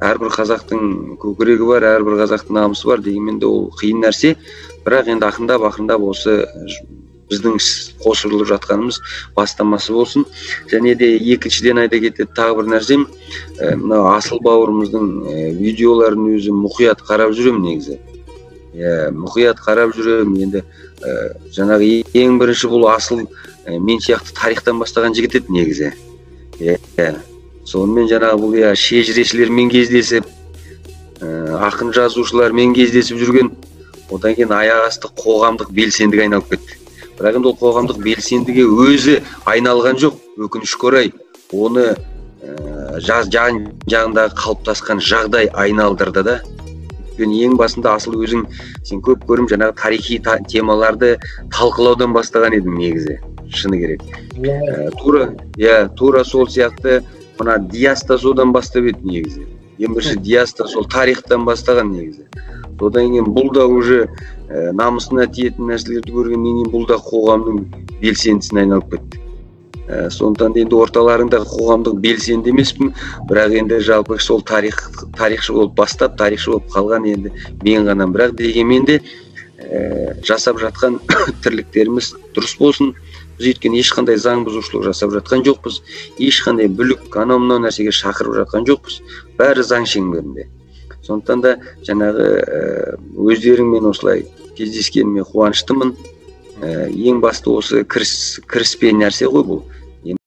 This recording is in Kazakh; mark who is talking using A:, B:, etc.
A: әрбір қазақтың көкірегі бар, әрбір қазақтың намысы бар дегенмен де ол қиын нәрсе. Бірақ енді ақырындап осы біздің қосылып жатқанымыз бастамасы болсын. Және де екіншіден айта кетеді тағы бір нәрсем, мына Асыл бауырымыздың видеоларын өзі мұқият қарап жүремін негізі. Мұқият қарап жүремін. Енді жаңағы ең бірінші бұл Асыл мен сияқты тарихтан бастаған жігіт еді негізі. Сонымен жаңағы бұл шежірешілермен кездесіп, ақын жазушылармен кездесіп жүрген, одан кейін аяқ асты қоғамдық белсендіге айналып кетті. Бірақ енді ол қоғамдық белсендіге өзі айналған жоқ, өкінішке орай. Оны жағындағы қалыптасқан жағдай айналдырды да. Ең басында Асыл өзің, сен көп көрім жаңағы тарихи темаларды талқылаудан бастаған едің негізі, шыны керек. Тура сол сияқты мына Диас та содан бастап еді негізі. Ең бірінші Диас та сол тарихтан бастаған негізі. Одан кейін бұл да уже намысына тиетін нәрселерді көргеннен кейін бұл да қоғамның белсендісіне айналып кетті. Сондықтан енді орталарында қоғамдық белсенді емеспін, бірақ енді жалпы сол тарихшы болып бастап, тарихшы болып қалған енді мен ғана. Бірақ дегенмен де жасап жатқан тірліктеріміз дұрыс болсын. Біз өйткені ешқандай заң бұзушылық жасап жатқан жоқпыз, ешқандай бүлік анау-мынау нәрсеге шақырып жатқан жоқпыз. Бәрі заң шеңберінде. Сондықтан да жаңағы өздеріңмен осылай кездескеніме қуаныштымын. Ең басты осы кіріспе нәрсе ғой бұл.